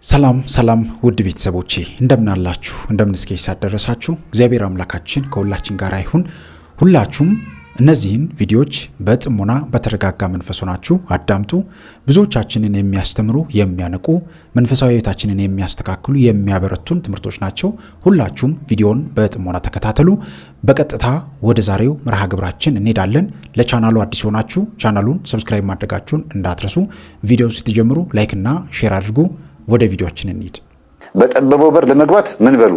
ሰላም ውድ ቤተሰቦቼ እንደምን አላችሁ? እንደምን እስከ ይሳት ደረሳችሁ? እግዚአብሔር አምላካችን ከሁላችን ጋር ይሁን። ሁላችሁም እነዚህን ቪዲዮዎች በጥሞና በተረጋጋ መንፈስ ሆናችሁ አዳምጡ። ብዙዎቻችንን የሚያስተምሩ የሚያነቁ፣ መንፈሳዊ ሕይወታችንን የሚያስተካክሉ የሚያበረቱን ትምህርቶች ናቸው። ሁላችሁም ቪዲዮውን በጥሞና ተከታተሉ። በቀጥታ ወደ ዛሬው መርሃ ግብራችን እንሄዳለን። ለቻናሉ አዲስ ሆናችሁ ቻናሉን ሰብስክራይብ ማድረጋችሁን እንዳትረሱ። ቪዲዮውን ስትጀምሩ ላይክ እና ሼር አድርጉ። ወደ ቪዲዮአችን እንሂድ። በጠበበው በር ለመግባት ምን በሉ?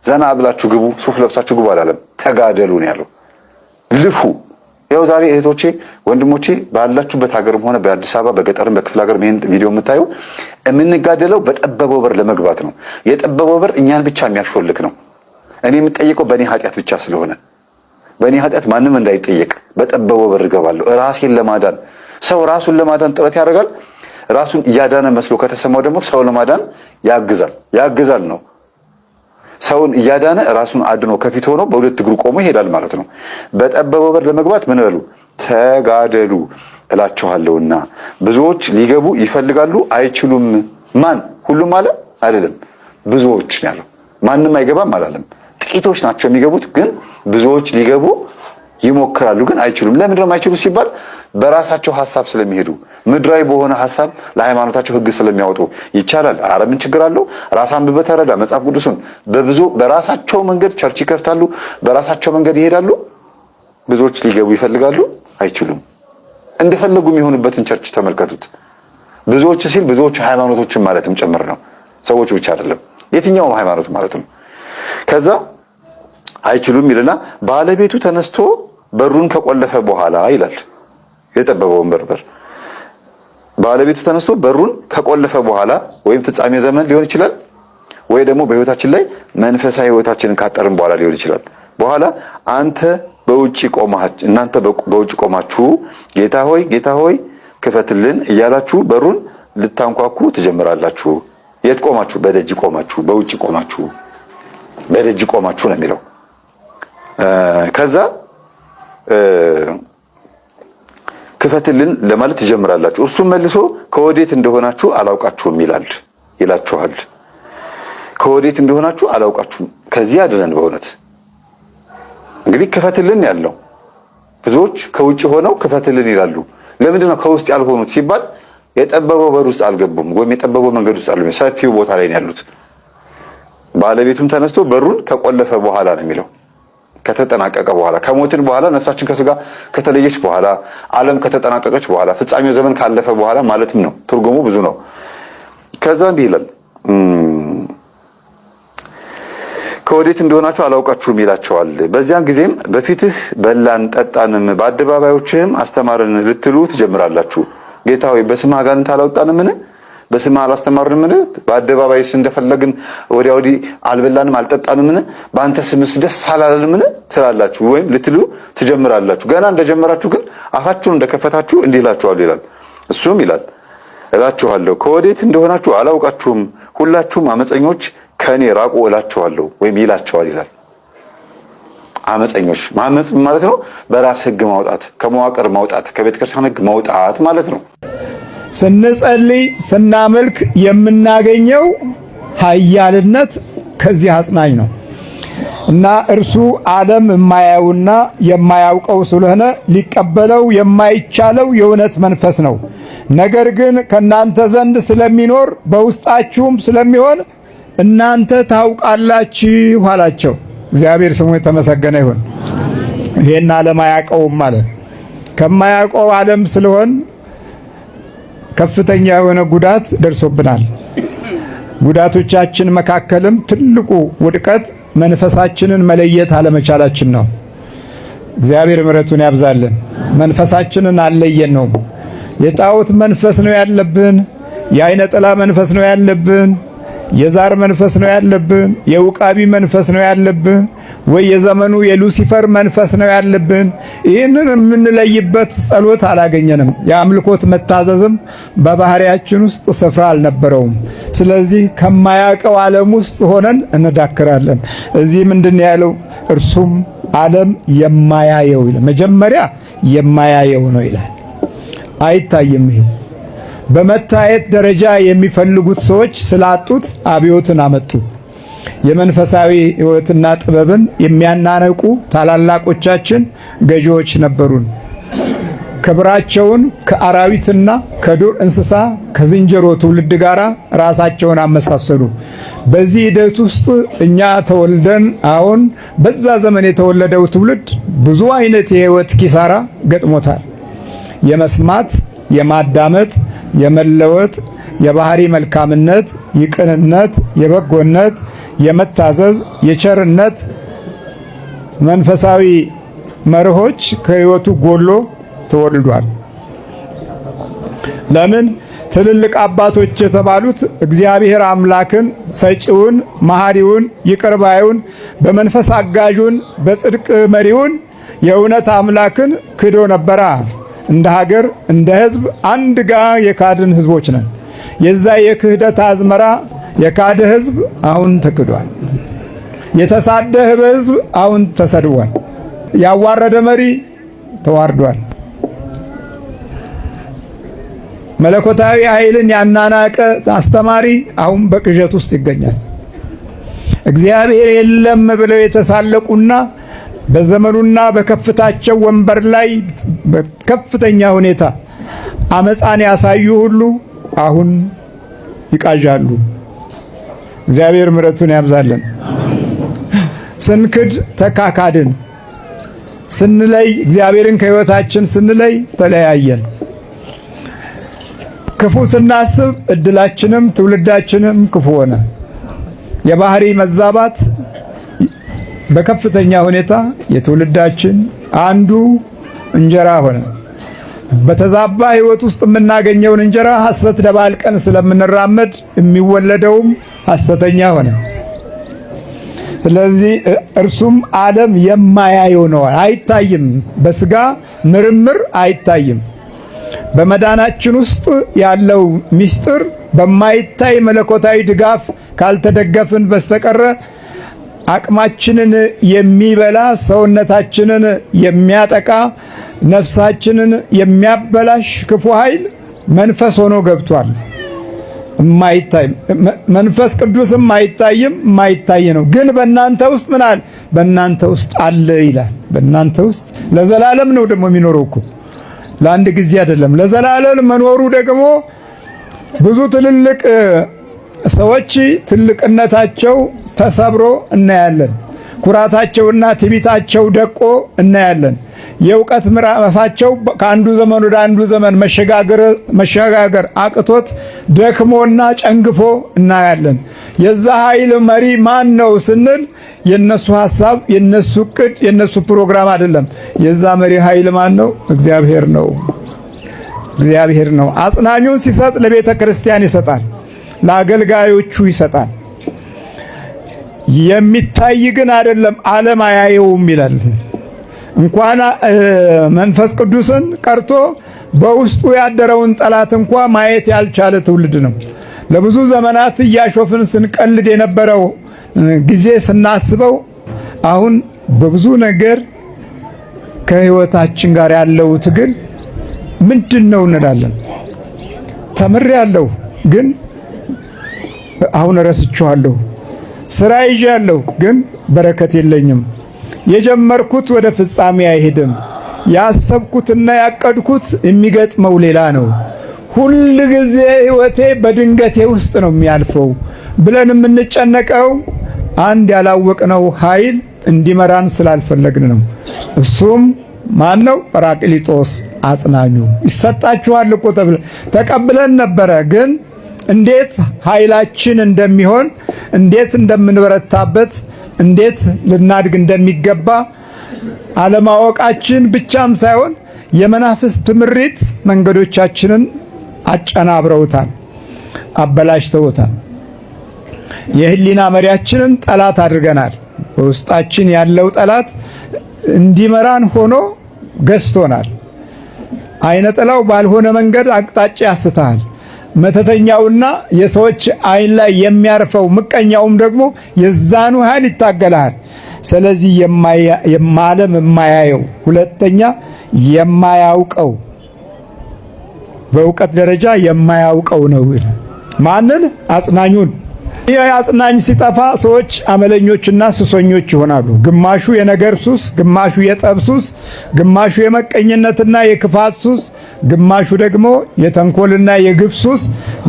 ዘና ብላችሁ ግቡ፣ ሱፍ ለብሳችሁ ግቡ አላለም። ተጋደሉ ነው ያለው። ልፉ። ያው ዛሬ እህቶቼ ወንድሞቼ ባላችሁበት ሀገርም ሆነ በአዲስ አበባ በገጠርም በክፍለ ሀገር ይሄን ቪዲዮ የምታዩ የምንጋደለው በጠበበው በር ለመግባት ነው። የጠበበው በር እኛን ብቻ የሚያሾልክ ነው። እኔ የምጠየቀው በእኔ ኃጢአት ብቻ ስለሆነ በእኔ ኃጢአት ማንም እንዳይጠየቅ በጠበበው በር እገባለሁ። ራሴን ለማዳን ሰው ራሱን ለማዳን ጥረት ያደርጋል። ራሱን እያዳነ መስሎ ከተሰማው ደግሞ ሰው ለማዳን ያግዛል ነው። ሰውን እያዳነ ራሱን አድኖ ከፊት ሆኖ በሁለት እግሩ ቆሞ ይሄዳል ማለት ነው። በጠበበው በር ለመግባት ምን በሉ? ተጋደሉ እላችኋለሁና ብዙዎች ሊገቡ ይፈልጋሉ አይችሉም። ማን? ሁሉም አለ አይደለም፣ ብዙዎች ነው ያለው። ማንም አይገባም አላለም። ጥቂቶች ናቸው የሚገቡት፣ ግን ብዙዎች ሊገቡ ይሞክራሉ ግን አይችሉም። ለምን ነው የማይችሉ ሲባል በራሳቸው ሐሳብ ስለሚሄዱ ምድራዊ በሆነ ሐሳብ ለሃይማኖታቸው ሕግ ስለሚያወጡ ይቻላል። ኧረ ምን ችግር አለው? ራስ አንብበህ ተረዳ መጽሐፍ ቅዱስን። በራሳቸው መንገድ ቸርች ይከፍታሉ፣ በራሳቸው መንገድ ይሄዳሉ። ብዙዎች ሊገቡ ይፈልጋሉ አይችሉም። እንደፈለጉ የሚሆኑበትን ቸርች ተመልከቱት። ብዙዎች ሲል ብዙዎች ሃይማኖቶችን ማለትም ጭምር ነው። ሰዎች ብቻ አይደለም፣ የትኛውም ሃይማኖት ማለት ነው። ከዛ አይችሉም ይልና ባለቤቱ ተነስቶ በሩን ከቆለፈ በኋላ ይላል። የጠበበውን በር ባለቤቱ ተነስቶ በሩን ከቆለፈ በኋላ ወይም ፍጻሜ ዘመን ሊሆን ይችላል፣ ወይ ደግሞ በህይወታችን ላይ መንፈሳዊ ህይወታችንን ካጠርን በኋላ ሊሆን ይችላል። በኋላ እናንተ በውጭ ቆማችሁ ጌታ ሆይ ክፈትልን እያላችሁ በሩን ልታንኳኩ ትጀምራላችሁ። የት ቆማችሁ? በደጅ ቆማችሁ፣ በውጭ ቆማችሁ፣ በደጅ ቆማችሁ ነው የሚለው። ከዛ ክፈትልን ለማለት ትጀምራላችሁ። እርሱም መልሶ ከወዴት እንደሆናችሁ አላውቃችሁም ይላችኋል። ከወዴት እንደሆናችሁ አላውቃችሁም። ከዚህ አድነን። በእውነት እንግዲህ ክፈትልን ያለው ብዙዎች ከውጭ ሆነው ክፈትልን ይላሉ። ለምንድን ነው ከውስጥ ያልሆኑት ሲባል የጠበበው በር ውስጥ አልገቡም፣ ወይም የጠበበው መንገድ ውስጥ አልገቡም። ሰፊው ቦታ ላይ ነው ያሉት። ባለቤቱም ተነስቶ በሩን ከቆለፈ በኋላ ነው የሚለው። ከተጠናቀቀ በኋላ ከሞትን በኋላ ነፍሳችን ከስጋ ከተለየች በኋላ ዓለም ከተጠናቀቀች በኋላ ፍጻሜው ዘመን ካለፈ በኋላ ማለትም ነው። ትርጉሙ ብዙ ነው። ከዛ እንዲህ ይላል፣ ከወዴት እንደሆናችሁ አላውቃችሁም ይላቸዋል። በዚያን ጊዜም በፊትህ በላን ጠጣንም፣ በአደባባዮችህም አስተማርን ልትሉ ትጀምራላችሁ። ጌታ ሆይ በስምህ አጋንንት አላወጣንምን? በስምህ አላስተማርንምን? በአደባባይስ እንደፈለግን ወዲያ ወዲህ አልበላንም አልጠጣንምን? በአንተ ስምስ ደስ አላለንምን? ትላላችሁ ወይም ልትሉ ትጀምራላችሁ። ገና እንደጀመራችሁ ግን አፋችሁን እንደከፈታችሁ እንዲህ እላችኋለሁ ይላል። እሱም ይላል እላችኋለሁ ከወዴት እንደሆናችሁ አላውቃችሁም፣ ሁላችሁም አመፀኞች ከኔ ራቁ እላችኋለሁ ወይም ይላቸዋል ይላል። አመፀኞች ማመፅ ማለት ነው በራስ ሕግ ማውጣት፣ ከመዋቅር ማውጣት፣ ከቤተክርስቲያን ሕግ ማውጣት ማለት ነው። ስንጸልይ ስናመልክ የምናገኘው ኃያልነት ከዚህ አጽናኝ ነው እና እርሱ ዓለም የማያውና የማያውቀው ስለሆነ ሊቀበለው የማይቻለው የእውነት መንፈስ ነው። ነገር ግን ከናንተ ዘንድ ስለሚኖር በውስጣችሁም ስለሚሆን እናንተ ታውቃላችሁ አላቸው። እግዚአብሔር ስሙ የተመሰገነ ይሁን። ይሄን ዓለም አያውቀውም ማለት ከማያውቀው ዓለም ስለሆን ከፍተኛ የሆነ ጉዳት ደርሶብናል። ጉዳቶቻችን መካከልም ትልቁ ውድቀት መንፈሳችንን መለየት አለመቻላችን ነው። እግዚአብሔር ምሕረቱን ያብዛልን። መንፈሳችንን አልለየን ነው። የጣዖት መንፈስ ነው ያለብን፣ የአይነ ጥላ መንፈስ ነው ያለብን፣ የዛር መንፈስ ነው ያለብን፣ የውቃቢ መንፈስ ነው ያለብን፣ ወይ የዘመኑ የሉሲፈር መንፈስ ነው ያለብን። ይህንን የምንለይበት ጸሎት አላገኘንም። የአምልኮት መታዘዝም በባህሪያችን ውስጥ ስፍራ አልነበረውም። ስለዚህ ከማያውቀው ዓለም ውስጥ ሆነን እንዳክራለን። እዚህ ምንድን ያለው? እርሱም ዓለም የማያየው ይላል። መጀመሪያ የማያየው ነው ይላል። አይታይም። ይሄ በመታየት ደረጃ የሚፈልጉት ሰዎች ስላጡት አብዮትን አመጡ። የመንፈሳዊ ሕይወትና ጥበብን የሚያናነቁ ታላላቆቻችን ገዢዎች ነበሩን። ክብራቸውን ከአራዊትና ከዱር እንስሳ ከዝንጀሮ ትውልድ ጋር ራሳቸውን አመሳሰሉ። በዚህ ሂደት ውስጥ እኛ ተወልደን አሁን በዛ ዘመን የተወለደው ትውልድ ብዙ አይነት የሕይወት ኪሳራ ገጥሞታል። የመስማት፣ የማዳመጥ፣ የመለወጥ፣ የባህሪ መልካምነት፣ የቅንነት፣ የበጎነት፣ የመታዘዝ፣ የቸርነት መንፈሳዊ መርሆች ከሕይወቱ ጎሎ ተወልዷል። ለምን? ትልልቅ አባቶች የተባሉት እግዚአብሔር አምላክን ሰጪውን፣ መሐሪውን፣ ይቅርባዩን፣ በመንፈስ አጋዡን፣ በጽድቅ መሪውን የእውነት አምላክን ክዶ ነበራ። እንደ ሀገር እንደ ሕዝብ አንድ ጋ የካድን ሕዝቦች ነን። የዛ የክህደት አዝመራ የካደ ሕዝብ አሁን ተክዷል። የተሳደበ ሕዝብ አሁን ተሰድቧል። ያዋረደ መሪ ተዋርዷል። መለኮታዊ ኃይልን ያናናቀ አስተማሪ አሁን በቅዠት ውስጥ ይገኛል። እግዚአብሔር የለም ብለው የተሳለቁና በዘመኑና በከፍታቸው ወንበር ላይ በከፍተኛ ሁኔታ አመፃን ያሳዩ ሁሉ አሁን ይቃዣሉ። እግዚአብሔር ምሕረቱን ያብዛልን። ስንክድ ተካካድን፣ ስንለይ እግዚአብሔርን ከሕይወታችን ስንለይ ተለያየን። ክፉ ስናስብ እድላችንም ትውልዳችንም ክፉ ሆነ። የባህሪ መዛባት በከፍተኛ ሁኔታ የትውልዳችን አንዱ እንጀራ ሆነ። በተዛባ ሕይወት ውስጥ የምናገኘውን እንጀራ ሐሰት ደባልቀን ስለምንራመድ የሚወለደውም ሐሰተኛ ሆነ። ስለዚህ እርሱም ዓለም የማያየው ነው፣ አይታይም። በስጋ ምርምር አይታይም። በመዳናችን ውስጥ ያለው ምስጢር በማይታይ መለኮታዊ ድጋፍ ካልተደገፍን በስተቀረ አቅማችንን የሚበላ ሰውነታችንን የሚያጠቃ ነፍሳችንን የሚያበላሽ ክፉ ኃይል መንፈስ ሆኖ ገብቷል። የማይታይ መንፈስ ቅዱስም አይታይም፣ የማይታይ ነው። ግን በእናንተ ውስጥ ምን አለ? በእናንተ ውስጥ አለ ይላል። በእናንተ ውስጥ ለዘላለም ነው ደግሞ የሚኖረው እኮ ለአንድ ጊዜ አይደለም። ለዘላለም መኖሩ ደግሞ ብዙ ትልልቅ ሰዎች ትልቅነታቸው ተሰብሮ እናያለን። ኩራታቸውና ትዕቢታቸው ደቆ እናያለን። የእውቀት ምዕራፋቸው ከአንዱ ዘመን ወደ አንዱ ዘመን መሸጋገር አቅቶት ደክሞና ጨንግፎ እናያለን። የዛ ኃይል መሪ ማን ነው ስንል የነሱ ሐሳብ፣ የነሱ ዕቅድ፣ የነሱ ፕሮግራም አይደለም። የዛ መሪ ኃይል ማን ነው? እግዚአብሔር ነው። እግዚአብሔር ነው። አጽናኙን ሲሰጥ ለቤተ ክርስቲያን ይሰጣል፣ ለአገልጋዮቹ ይሰጣል። የሚታይ ግን አይደለም፣ ዓለም አያየውም ይላል። እንኳን መንፈስ ቅዱስን ቀርቶ በውስጡ ያደረውን ጠላት እንኳ ማየት ያልቻለ ትውልድ ነው። ለብዙ ዘመናት እያሾፍን ስንቀልድ የነበረው ጊዜ ስናስበው አሁን በብዙ ነገር ከሕይወታችን ጋር ያለው ትግል ምንድነው እንላለን። ተምሬያለሁ ግን አሁን ረስቼዋለሁ። ስራ ይዣለሁ ግን በረከት የለኝም። የጀመርኩት ወደ ፍጻሜ አይሄድም። ያሰብኩትና ያቀድኩት የሚገጥመው ሌላ ነው። ሁል ጊዜ ሕይወቴ በድንገቴ ውስጥ ነው የሚያልፈው ብለን የምንጨነቀው አንድ ያላወቅነው ኃይል እንዲመራን ስላልፈለግን ነው። እሱም ማን ነው? ጰራቅሊጦስ አጽናኙ። ይሰጣችኋል እኮ ተቀብለን ነበረ። ግን እንዴት ኃይላችን እንደሚሆን፣ እንዴት እንደምንበረታበት፣ እንዴት ልናድግ እንደሚገባ አለማወቃችን ብቻም ሳይሆን የመናፍስት ምሪት መንገዶቻችንን አጨናብረውታል፣ አበላሽተውታል። የህሊና መሪያችንን ጠላት አድርገናል። በውስጣችን ያለው ጠላት እንዲመራን ሆኖ ገዝቶናል። አይነ ጥላው ባልሆነ መንገድ አቅጣጫ ያስታል። መተተኛውና የሰዎች አይን ላይ የሚያርፈው ምቀኛውም ደግሞ የዛኑ ኃይል ይታገላል። ስለዚህ ዓለም የማያየው ሁለተኛ የማያውቀው በእውቀት ደረጃ የማያውቀው ነው። ማንን? አጽናኙን። ይህ አጽናኝ ሲጠፋ ሰዎች አመለኞችና ሱሰኞች ይሆናሉ። ግማሹ የነገር ሱስ፣ ግማሹ የጠብ ሱስ፣ ግማሹ የመቀኝነትና የክፋት ሱስ፣ ግማሹ ደግሞ የተንኮልና የግፍ ሱስ፣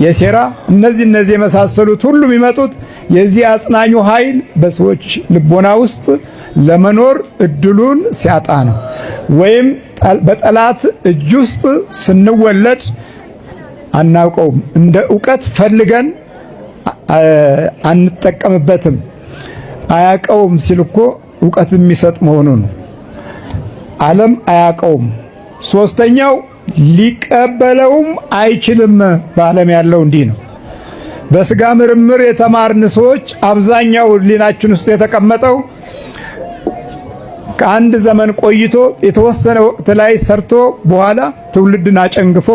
የሴራ እነዚህ የመሳሰሉት ሁሉ የሚመጡት የዚህ አጽናኙ ኃይል በሰዎች ልቦና ውስጥ ለመኖር እድሉን ሲያጣ ነው። ወይም በጠላት እጅ ውስጥ ስንወለድ አናውቀውም። እንደ ዕውቀት ፈልገን አንጠቀምበትም። አያቀውም ሲል እኮ ዕውቀት የሚሰጥ መሆኑ ነው። ዓለም አያቀውም። ሶስተኛው ሊቀበለውም አይችልም። በዓለም ያለው እንዲህ ነው። በስጋ ምርምር የተማርን ሰዎች አብዛኛው ሕሊናችን ውስጥ የተቀመጠው ከአንድ ዘመን ቆይቶ የተወሰነ ወቅት ላይ ሰርቶ በኋላ ትውልድን አጨንግፎ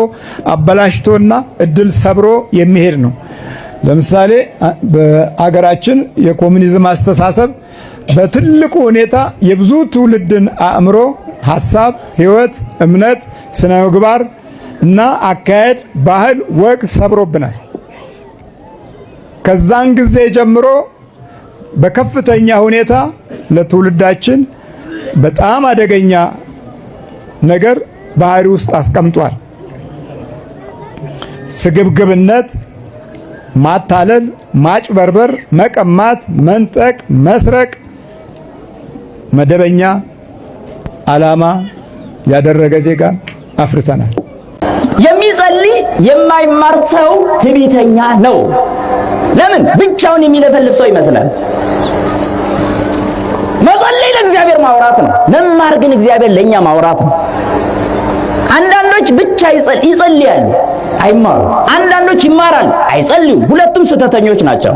አበላሽቶና እድል ሰብሮ የሚሄድ ነው። ለምሳሌ በአገራችን የኮሙኒዝም አስተሳሰብ በትልቁ ሁኔታ የብዙ ትውልድን አእምሮ፣ ሐሳብ፣ ሕይወት፣ እምነት፣ ስነ ምግባር እና አካሄድ፣ ባህል፣ ወግ ሰብሮብናል። ከዛን ጊዜ ጀምሮ በከፍተኛ ሁኔታ ለትውልዳችን በጣም አደገኛ ነገር ባህሪ ውስጥ አስቀምጧል። ስግብግብነት፣ ማታለል፣ ማጭበርበር፣ መቀማት፣ መንጠቅ፣ መስረቅ መደበኛ ዓላማ ያደረገ ዜጋ አፍርተናል። የሚጸልይ የማይማር ሰው ትዕቢተኛ ነው። ለምን? ብቻውን የሚለፈልፍ ሰው ይመስላል። መጸለይ ለእግዚአብሔር ማውራት ነው። መማር ግን እግዚአብሔር ለኛ ማውራት ነው። አንዳንዶች ብቻ ይጸልያሉ አይማሩ፣ አንዳንዶች ይማራሉ አይጸልዩም። ሁለቱም ስህተተኞች ናቸው።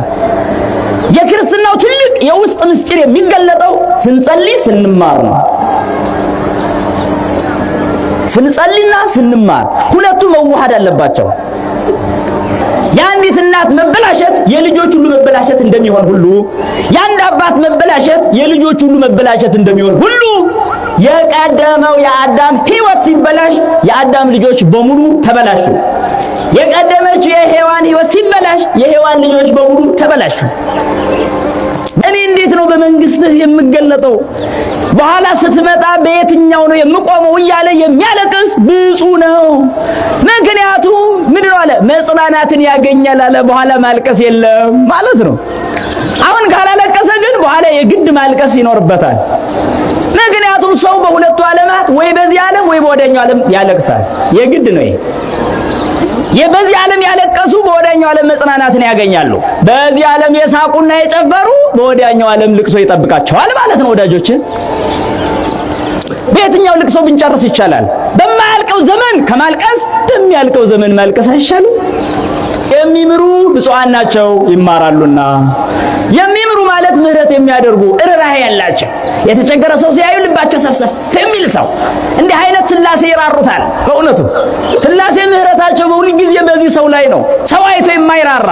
የክርስትናው ትልቅ የውስጥ ምስጢር የሚገለጠው ስንጸልይ ስንማር ነው። ስንጸልይና ስንማር ሁለቱ መዋሃድ አለባቸው። የአንዲት እናት መበላሸት የልጆች ሁሉ መበላሸት እንደሚሆን ሁሉ የአንድ አባት መበላሸት የልጆች ሁሉ መበላሸት እንደሚሆን ሁሉ የቀደመው የአዳም ሕይወት ሲበላሽ የአዳም ልጆች በሙሉ ተበላሹ። የቀደመችው የሔዋን ሕይወት ሲበላሽ የሔዋን ልጆች በሙሉ ተበላሹ። እኔ እንዴት ነው በመንግስትህ የምገለጠው? በኋላ ስትመጣ በየትኛው ነው የምቆመው እያለ የሚያለቅስ ብፁዕ ነው። ምክንያቱም ምንድን አለ? መጽናናትን ያገኛል አለ። በኋላ ማልቀስ የለም ማለት ነው። አሁን ካላለቀሰ ግን በኋላ የግድ ማልቀስ ይኖርበታል። ምክንያቱም ሰው በሁለቱ ዓለማት ወይ በዚህ ዓለም ወይ በወዲያኛው ዓለም ያለቅሳል። የግድ ነው። በዚህ ዓለም ያለቀሱ በወዲያኛው ዓለም መጽናናትን ያገኛሉ። በዚህ ዓለም የሳቁና የጨፈሩ በወዲያኛው ዓለም ልቅሶ ይጠብቃቸዋል ማለት ነው። ወዳጆች በየትኛው ልቅሶ ብንጨርስ ይቻላል? በማያልቀው ዘመን ከማልቀስ በሚያልቀው ዘመን ማልቀስ አይሻልም? የሚምሩ ብፁዓን ናቸው ይማራሉና። የሚምሩ ማለት ምህረት የሚያደርጉ ርኅራኄ ያላቸው፣ የተቸገረ ሰው ሲያዩ ልባቸው ሰፍሰፍ የሚል ሰው፣ እንዲህ አይነት ሥላሴ ይራሩታል። በእውነቱ ሥላሴ ምህረታቸው በሁሉ ጊዜ በዚህ ሰው ላይ ነው። ሰው አይቶ የማይራራ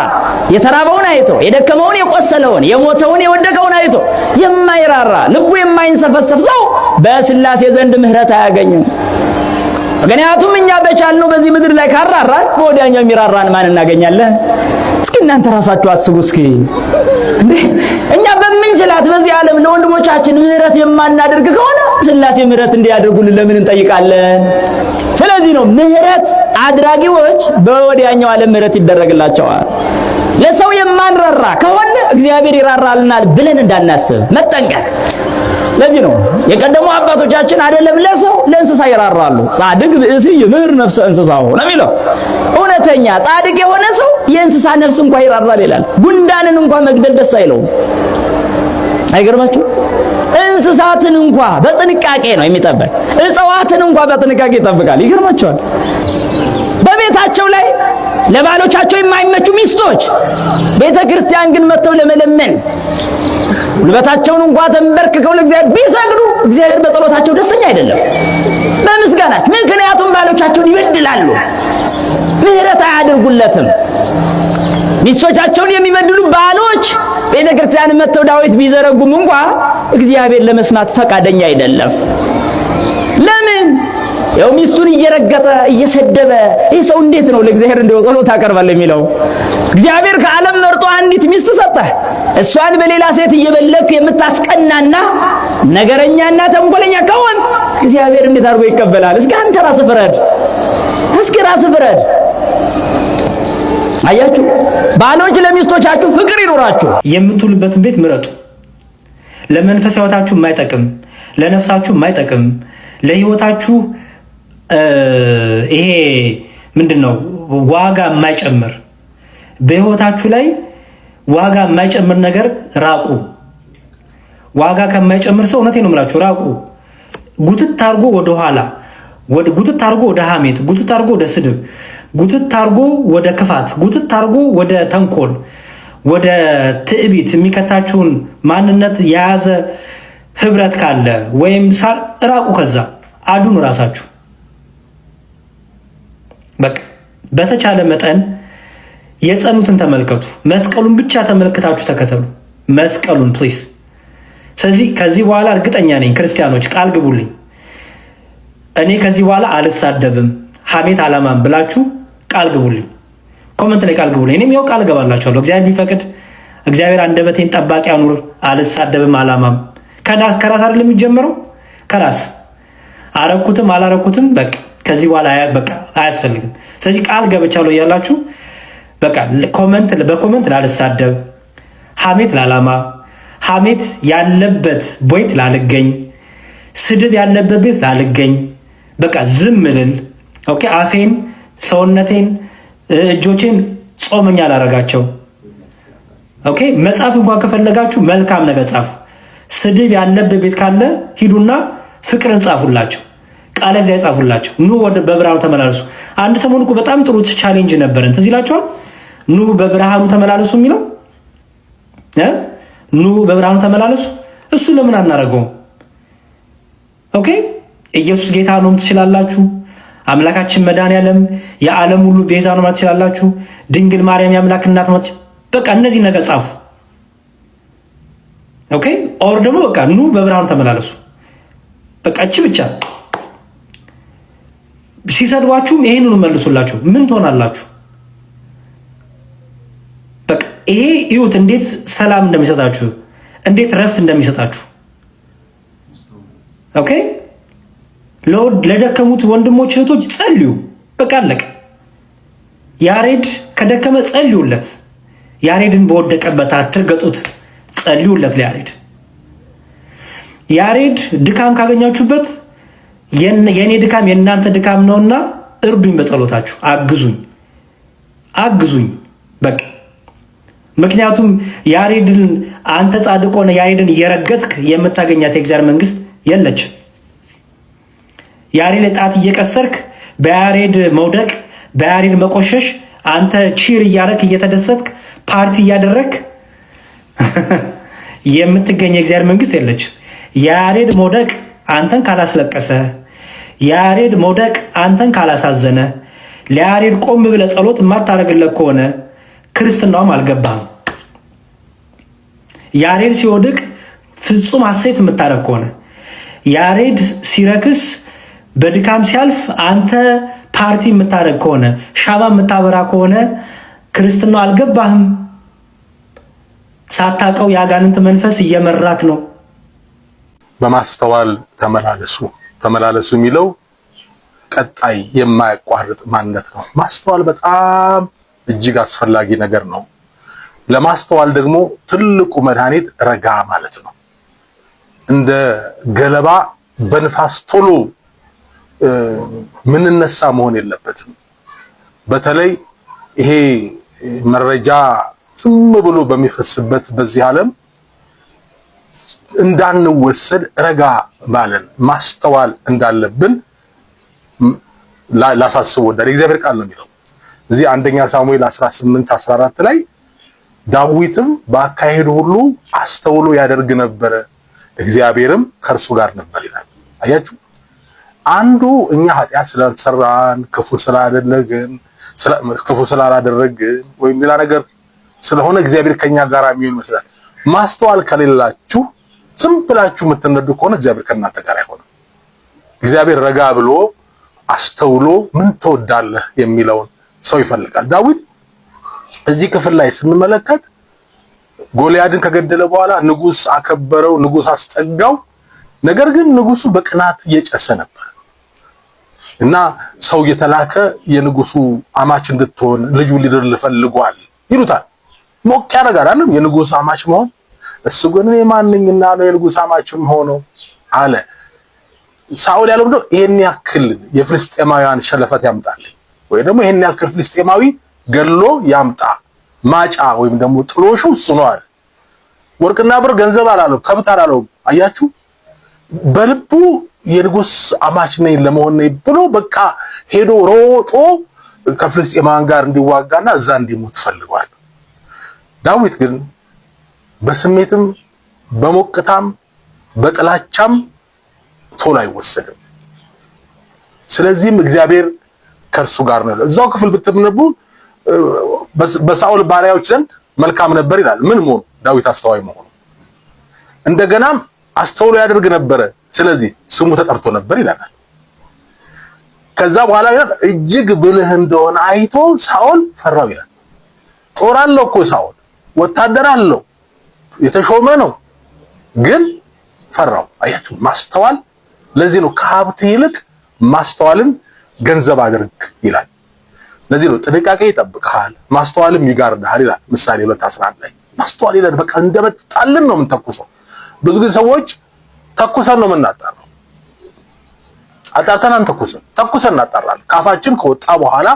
የተራበውን አይቶ የደከመውን የቆሰለውን የሞተውን የወደቀውን አይቶ የማይራራ ልቡ የማይንሰፈሰፍ ሰው በሥላሴ ዘንድ ምህረት አያገኝም። ምክንያቱም እኛ በቻልነው በዚህ ምድር ላይ ካራራን በወዲያኛው የሚራራን ማን እናገኛለን? እስኪ እናንተ ራሳችሁ አስቡ። እስኪ እንዴ እኛ በምንችላት በዚህ ዓለም ለወንድሞቻችን ምህረት የማናደርግ ከሆነ ሥላሴ ምህረት እንዲያደርጉልን ለምን እንጠይቃለን? ስለዚህ ነው ምህረት አድራጊዎች በወዲያኛው ዓለም ምህረት ይደረግላቸዋል። ለሰው የማንራራ ከሆነ እግዚአብሔር ይራራልናል ብለን እንዳናስብ መጠንቀቅ። ለዚህ ነው የቀደሙ አባቶቻችን አይደለም ለሰው ለእንስሳ ይራራሉ። ጻድቅ ብእሲ ይምህር ነፍሰ እንስሳው ነው የሚለው። እውነተኛ ጻድቅ የሆነ ሰው የእንስሳ ነፍስ እንኳን ይራራል ይላል። ጉንዳንን እንኳን መግደል ደስ አይለውም። አይገርማችሁ? እንስሳትን እንኳን በጥንቃቄ ነው የሚጠብቅ። እጽዋትን እንኳን በጥንቃቄ ይጠብቃል። ይገርማችኋል? በቤታቸው ላይ ለባሎቻቸው የማይመቹ ሚስቶች ቤተ ክርስቲያን ግን መጥተው ለመለመን ጉልበታቸውን እንኳን ተንበርክከው ለእግዚአብሔር ቢሰግዱ እግዚአብሔር በጸሎታቸው ደስተኛ አይደለም በምስጋናቸው። ምክንያቱም ባሎቻቸውን ይበድላሉ፣ ምህረት አያደርጉለትም። ሚስቶቻቸውን የሚበድሉ ባሎች ቤተ ክርስቲያን መጥተው ዳዊት ቢዘረጉም እንኳን እግዚአብሔር ለመስማት ፈቃደኛ አይደለም። ለምን? ያው ሚስቱን እየረገጠ እየሰደበ ይህ ሰው እንዴት ነው ለእግዚአብሔር እንደው ጸሎት አቀርባለሁ የሚለው? እግዚአብሔር ከዓለም መርጦ አንዲት ሚስት ሰጠህ። እሷን በሌላ ሴት እየበለክ የምታስቀናና ነገረኛና ተንኮለኛ ከሆን እግዚአብሔር እንዴት አድርጎ ይቀበላል? እስኪ አንተ ራስህ ፍረድ። እስኪ ራስህ ፍረድ። አያችሁ፣ ባሎች ለሚስቶቻችሁ ፍቅር ይኖራችሁ። የምትውሉበትን ቤት ምረጡ። ለመንፈስ ህይወታችሁ የማይጠቅም፣ ለነፍሳችሁ የማይጠቅም፣ ለህይወታችሁ ይሄ ምንድነው ዋጋ የማይጨምር፣ በህይወታችሁ ላይ ዋጋ የማይጨምር ነገር ራቁ። ዋጋ ከማይጨምር ሰው እውነቴን ነው የምላችሁ ራቁ። ጉትት አድርጎ ወደ ኋላ፣ ጉትት አድርጎ ወደ ሐሜት፣ ጉትት አድርጎ ወደ ስድብ፣ ጉትት አድርጎ ወደ ክፋት፣ ጉትት አድርጎ ወደ ተንኮል፣ ወደ ትዕቢት የሚከታችሁን ማንነት የያዘ ህብረት ካለ ወይም ራቁ። ከዛ አዱኑ ራሳችሁ። በቃ በተቻለ መጠን የጸኑትን ተመልከቱ። መስቀሉን ብቻ ተመልክታችሁ ተከተሉ። መስቀሉን ፕሊዝ። ስለዚህ ከዚህ በኋላ እርግጠኛ ነኝ ክርስቲያኖች ቃል ግቡልኝ፣ እኔ ከዚህ በኋላ አልሳደብም፣ ሐሜት አላማም ብላችሁ ቃል ግቡልኝ። ኮመንት ላይ ቃል ግቡልኝ። እኔም ያው ቃል ገባላችኋለሁ። እግዚአብሔር ቢፈቅድ እግዚአብሔር አንደበቴን ጠባቂ አኑር፣ አልሳደብም፣ አላማም። ከራስ አይደል የሚጀምረው? ከራስ አረኩትም አላረኩትም በቃ ከዚህ በኋላ በቃ አያስፈልግም። ስለዚህ ቃል ገብቻለሁ እያላችሁ በቃ በኮመንት ላልሳደብ፣ ሐሜት ላላማ፣ ሐሜት ያለበት ቦይት ላልገኝ፣ ስድብ ያለበት ቤት ላልገኝ፣ በቃ ዝም ልል። ኦኬ አፌን፣ ሰውነቴን፣ እጆቼን ጾመኛ ላረጋቸው። ኦኬ መጻፍ እንኳን ከፈለጋችሁ መልካም ነገር ጻፉ። ስድብ ያለበት ቤት ካለ ሂዱና ፍቅርን ጻፉላቸው፣ ቃለ እግዚአብሔር ጻፉላቸው። ኑ ወደ በብርሃኑ ተመላለሱ። አንድ ሰሞን እኮ በጣም ጥሩ ቻሌንጅ ነበረን፣ ትዝ ይላችኋል? ኑ በብርሃኑ ተመላለሱ የሚለው ኑ በብርሃኑ ተመላለሱ። እሱ ለምን አናረገውም? ኦኬ ኢየሱስ ጌታ ነው ትችላላችሁ። አምላካችን መድኃኒዓለም የዓለም ሁሉ ቤዛ ነው ማለት ትችላላችሁ። ድንግል ማርያም የአምላክ እናት ነው። በቃ እነዚህ ነገር ጻፉ። ኦኬ ኦር ደግሞ በቃ ኑ በብርሃኑ ተመላለሱ። በቃ እቺ ብቻ። ሲሰድባችሁም ይሄንኑ መልሱላችሁ። ምን ትሆናላችሁ? በቃ ይሄ እዩት፣ እንዴት ሰላም እንደሚሰጣችሁ፣ እንዴት ረፍት እንደሚሰጣችሁ። ኦኬ ለደከሙት ወንድሞች እህቶች ጸልዩ። በቃ አለቀ። ያሬድ ከደከመ ጸልዩለት። ያሬድን በወደቀበት አትርገጡት፣ ጸልዩለት ለያሬድ። ያሬድ ድካም ካገኛችሁበት የኔ ድካም የእናንተ ድካም ነውና እርዱኝ፣ በጸሎታችሁ አግዙኝ። በቃ ምክንያቱም ያሬድን አንተ ጻድቅ ሆነ ያሬድን እየረገጥክ የምታገኛት የእግዚአብሔር መንግስት የለች። ያሬድ ጣት እየቀሰርክ በያሬድ መውደቅ በያሬድ መቆሸሽ አንተ ቺር እያረክ እየተደሰትክ ፓርቲ እያደረክ የምትገኝ የእግዚአብሔር መንግስት የለች። ያሬድ መውደቅ አንተን ካላስለቀሰ፣ ያሬድ መውደቅ አንተን ካላሳዘነ፣ ለያሬድ ቆም ብለህ ጸሎት የማታደርግለት ከሆነ ክርስትናውም አልገባህም። ያሬድ ሲወድቅ ፍጹም ሐሴት የምታደርግ ከሆነ፣ ያሬድ ሲረክስ በድካም ሲያልፍ አንተ ፓርቲ የምታደርግ ከሆነ፣ ሻማ የምታበራ ከሆነ ክርስትናው አልገባህም። ሳታውቀው የአጋንንት መንፈስ እየመራክ ነው። በማስተዋል ተመላለሱ የሚለው ቀጣይ የማያቋርጥ ማንነት ነው። ማስተዋል በጣም እጅግ አስፈላጊ ነገር ነው። ለማስተዋል ደግሞ ትልቁ መድኃኒት ረጋ ማለት ነው። እንደ ገለባ በንፋስ ቶሎ ምንነሳ መሆን የለበትም። በተለይ ይሄ መረጃ ዝም ብሎ በሚፈስበት በዚህ ዓለም እንዳንወሰድ ረጋ ባለን ማስተዋል እንዳለብን ላሳስብ ወዳል። የእግዚአብሔር ቃል ነው የሚለው እዚህ አንደኛ ሳሙኤል 18:14 ላይ ዳዊትም በአካሄዱ ሁሉ አስተውሎ ያደርግ ነበር፣ እግዚአብሔርም ከእርሱ ጋር ነበር ይላል። አያችሁ፣ አንዱ እኛ ኃጢአት ስላልሰራን ክፉ ስላላደረግን ወይም ሌላ ነገር ስለሆነ እግዚአብሔር ከኛ ጋር የሚሆን ይመስላል። ማስተዋል ከሌላችሁ ዝም ብላችሁ የምትነዱ ከሆነ እግዚአብሔር ከእናንተ ጋር አይሆንም። እግዚአብሔር ረጋ ብሎ አስተውሎ ምን ትወዳለህ የሚለውን ሰው ይፈልጋል። ዳዊት እዚህ ክፍል ላይ ስንመለከት ጎልያድን ከገደለ በኋላ ንጉስ አከበረው፣ ንጉስ አስጠጋው። ነገር ግን ንጉሱ በቅናት እየጨሰ ነበር እና ሰው የተላከ የንጉሱ አማች እንድትሆን ልጁ ሊድር ፈልጓል ይሉታል። ሞቅ ያደርጋል አይደል የንጉስ አማች መሆን። እሱ ግን ማንኝና ነው የንጉስ አማችም ሆኖ አለ። ሳኦል ያለው ነው ይሄን ያክል የፍልስጤማውያን ሸለፈት ያምጣልኝ ወይ ደግሞ ይሄን ያክል ፍልስጤማዊ ገሎ ያምጣ ማጫ ወይም ደግሞ ጥሎሹ እሱ ነው አለ። ወርቅና ብር ገንዘብ አላለው፣ ከብት አላለው። አያችሁ በልቡ የንጉስ አማች ነኝ ለመሆን ነው ብሎ በቃ ሄዶ ሮጦ ከፍልስጤማውያን ጋር እንዲዋጋና እዛ እንዲሞት ፈልጓል። ዳዊት ግን በስሜትም በሞቅታም በጥላቻም ቶሎ አይወሰድም። ስለዚህም እግዚአብሔር ከእርሱ ጋር ነው። እዛው ክፍል ብትነቡ በሳኦል ባሪያዎች ዘንድ መልካም ነበር ይላል። ምን መሆኑ? ዳዊት አስተዋይ መሆኑ። እንደገናም አስተውሎ ያደርግ ነበር፣ ስለዚህ ስሙ ተጠርቶ ነበር ይላል። ከዛ በኋላ እጅግ ብልህ እንደሆነ አይቶ ሳኦል ፈራው ይላል። ጦር አለው እኮ ሳኦል፣ ወታደር አለው፣ የተሾመ ነው፣ ግን ፈራው። አያችሁ ማስተዋል። ለዚህ ነው ከሀብት ይልቅ ማስተዋልን ገንዘብ አድርግ ይላል። ለዚህ ነው ጥንቃቄ ይጠብቅሃል ማስተዋልም ይጋርድሃል ይላል ምሳሌ 2:11 ላይ። ማስተዋል ይላል በቃ እንደመጣልን ነው የምንተኩሰው። ብዙ ጊዜ ሰዎች ተኩሰን ነው የምናጣራው። አጣተናን ተኩሰን እናጣራለን። ካፋችን ከወጣ በኋላ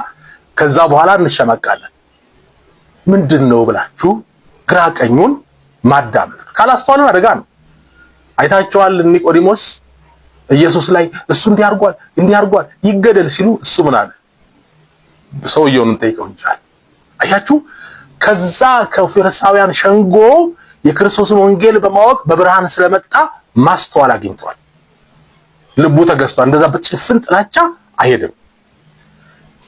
ከዛ በኋላ እንሸመቃለን። ምንድነው ብላችሁ ግራ ቀኙን ማዳመጥ ካላስተዋልን አደጋ ነው። አይታችኋል ኒቆዲሞስ ኢየሱስ ላይ እሱ እንዲያርጓል ይገደል ሲሉ እሱ ምን አለ? ሰውየውን ጠይቀው እንጂ አያችሁ ከዛ ከፈሪሳውያን ሸንጎ የክርስቶስን ወንጌል በማወቅ በብርሃን ስለመጣ ማስተዋል አግኝቷል። ልቡ ተገዝቷል። እንደዛ በጭፍን ጥላቻ አይሄድም።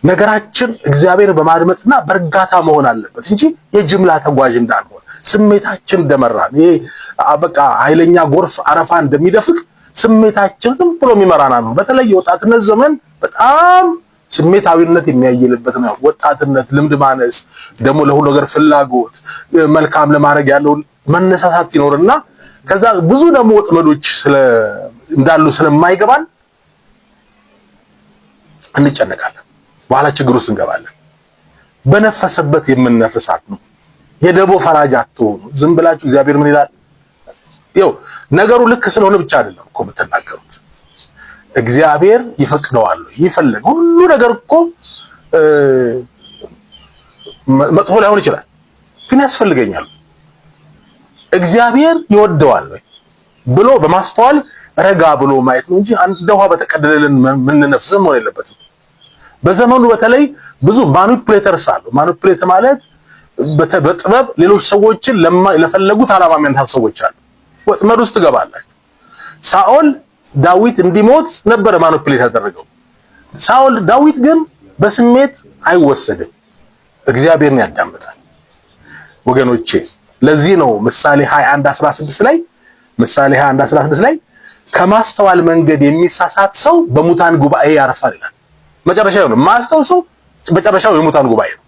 ነገራችን እግዚአብሔር በማድመጥና በእርጋታ መሆን አለበት እንጂ የጅምላ ተጓዥ እንዳንሆን ስሜታችን እንደመራን ይሄ በቃ ኃይለኛ ጎርፍ አረፋ እንደሚደፍቅ ስሜታችን ዝም ብሎ የሚመራና ነው። በተለይ ወጣትነት ዘመን በጣም ስሜታዊነት የሚያየልበት ነው። ወጣትነት ልምድ ማነስ ደግሞ ለሁሉ ነገር ፍላጎት መልካም ለማድረግ ያለው መነሳሳት ይኖርና ከዛ ብዙ ደግሞ ወጥመዶች እንዳሉ ስለማይገባን እንጨነቃለን። በኋላ ችግር ውስጥ እንገባለን። በነፈሰበት የምንነፍሳት ነው። የደቦ ፈራጅ አትሆኑ። ዝም ብላችሁ እግዚአብሔር ምን ይላል? ይኸው ነገሩ ልክ ስለሆነ ብቻ አይደለም እኮ የምትናገሩት። እግዚአብሔር ይፈቅደዋል ይፈልግ ሁሉ ነገር እኮ መጥፎ ላይሆን ይችላል፣ ግን ያስፈልገኛል። እግዚአብሔር ይወደዋል ብሎ በማስተዋል ረጋ ብሎ ማየት ነው እንጂ አንድ ውሃ በተቀደደልን ምንነፍስ መሆን የለበትም። በዘመኑ በተለይ ብዙ ማኒፑሌተርስ አሉ። ማኒፑሌት ማለት በጥበብ ሌሎች ሰዎችን ለፈለጉት ዓላማ የሚያንታው ሰዎች አሉ። ወጥመድ ውስጥ ገባላችሁ። ሳኦል ዳዊት እንዲሞት ነበር ማኒፑሌት ያደረገው። ዳዊት ግን በስሜት አይወሰድም፣ እግዚአብሔርን ያዳምጣል። ወገኖቼ ለዚህ ነው ምሳሌ 21:16 ላይ ከማስተዋል መንገድ የሚሳሳት ሰው በሙታን ጉባኤ ያርፋል ይላል። መጨረሻው ነው ማስተዋል ሰው መጨረሻው የሙታን ጉባኤ ነው።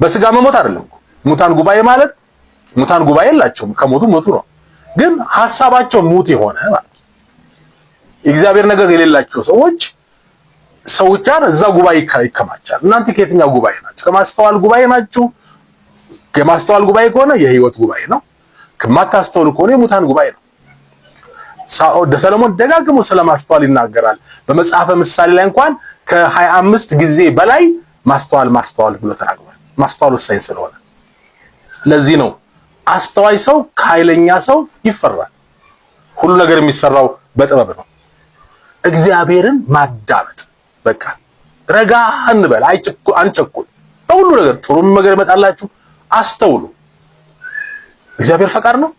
በስጋ መሞት አይደለም። ሙታን ጉባኤ ማለት ሙታን ጉባኤ የላቸውም፣ ከሞቱ ሞቱ ነው። ግን ሐሳባቸው ሙት የሆነ ማለት የእግዚአብሔር ነገር የሌላቸው ሰዎች ጋር እዛ ጉባኤ ይከማቻል። እናንተ ከየትኛው ጉባኤ ናችሁ? ከማስተዋል ጉባኤ ናችሁ? ከማስተዋል ጉባኤ ከሆነ የህይወት ጉባኤ ነው። ከማታስተውሉ ከሆነ የሙታን ጉባኤ ነው። ሰሎሞን ደጋግሞ ስለማስተዋል ይናገራል። በመጽሐፈ ምሳሌ ላይ እንኳን ከ25 ጊዜ በላይ ማስተዋል ብሎ ተናግሯል። ማስተዋል ወሳኝ ስለሆነ ለዚህ ነው አስተዋይ ሰው ከኃይለኛ ሰው ይፈራል። ሁሉ ነገር የሚሰራው በጥበብ ነው። እግዚአብሔርን ማዳመጥ በቃ ረጋ እንበል፣ አንቸኩል። በሁሉ ነገር ጥሩ ነገር ይመጣላችሁ። አስተውሉ። እግዚአብሔር ፈቃድ ነው።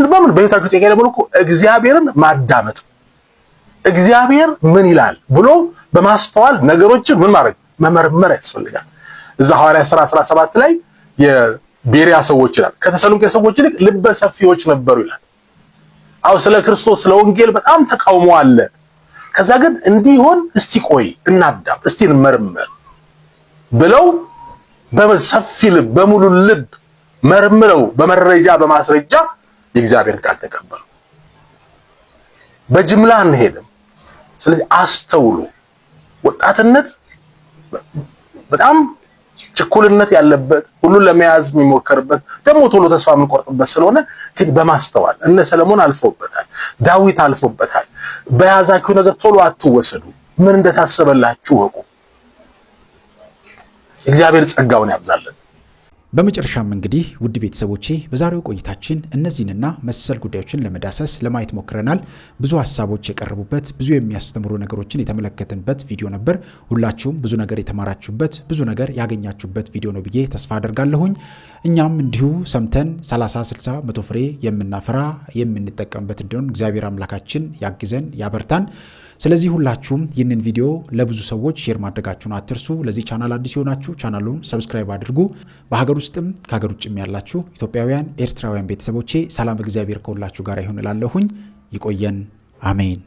በምን በህይወታችሁ ጥያቄ ለምን እኮ እግዚአብሔርን ማዳመጥ እግዚአብሔር ምን ይላል ብሎ በማስተዋል ነገሮችን ምን ማድረግ መመርመር ያስፈልጋል። እዛ ሐዋርያት ሥራ 17 ላይ የቤሪያ ሰዎች ይላል ከተሰሎንቄ ሰዎች ይልቅ ልበ ሰፊዎች ነበሩ ይላል። አው ስለ ክርስቶስ ስለ ወንጌል በጣም ተቃውሞ አለ። ከዛ ግን እንዲሆን እስቲ ቆይ እናዳም እስቲ እንመርምር ብለው በሰፊ ልብ በሙሉ ልብ መርምረው በመረጃ በማስረጃ የእግዚአብሔር ቃል ተቀበሉ። በጅምላ አንሄድም። ስለዚህ አስተውሉ። ወጣትነት በጣም ችኩልነት ያለበት ሁሉን ለመያዝ የሚሞከርበት ደግሞ ቶሎ ተስፋ የምንቆርጥበት ስለሆነ ግን በማስተዋል እነ ሰለሞን አልፎበታል፣ ዳዊት አልፎበታል። በያዛችሁ ነገር ቶሎ አትወሰዱ። ምን እንደታሰበላችሁ ወቁ። እግዚአብሔር ጸጋውን ያብዛልን። በመጨረሻም እንግዲህ ውድ ቤተሰቦቼ በዛሬው ቆይታችን እነዚህንና መሰል ጉዳዮችን ለመዳሰስ ለማየት ሞክረናል። ብዙ ሐሳቦች የቀረቡበት ብዙ የሚያስተምሩ ነገሮችን የተመለከትንበት ቪዲዮ ነበር። ሁላችሁም ብዙ ነገር የተማራችሁበት ብዙ ነገር ያገኛችሁበት ቪዲዮ ነው ብዬ ተስፋ አደርጋለሁኝ። እኛም እንዲሁ ሰምተን 30 60 100 ፍሬ የምናፈራ የምንጠቀምበት እንዲሆን እግዚአብሔር አምላካችን ያግዘን ያበርታን። ስለዚህ ሁላችሁም ይህንን ቪዲዮ ለብዙ ሰዎች ሼር ማድረጋችሁን አትርሱ። ለዚህ ቻናል አዲስ የሆናችሁ ቻናሉን ሰብስክራይብ አድርጉ። በሀገር ውስጥም ከሀገር ውጭም ያላችሁ ኢትዮጵያውያን ኤርትራውያን ቤተሰቦቼ ሰላም እግዚአብሔር ከሁላችሁ ጋር ይሁን እላለሁኝ። ይቆየን። አሜን።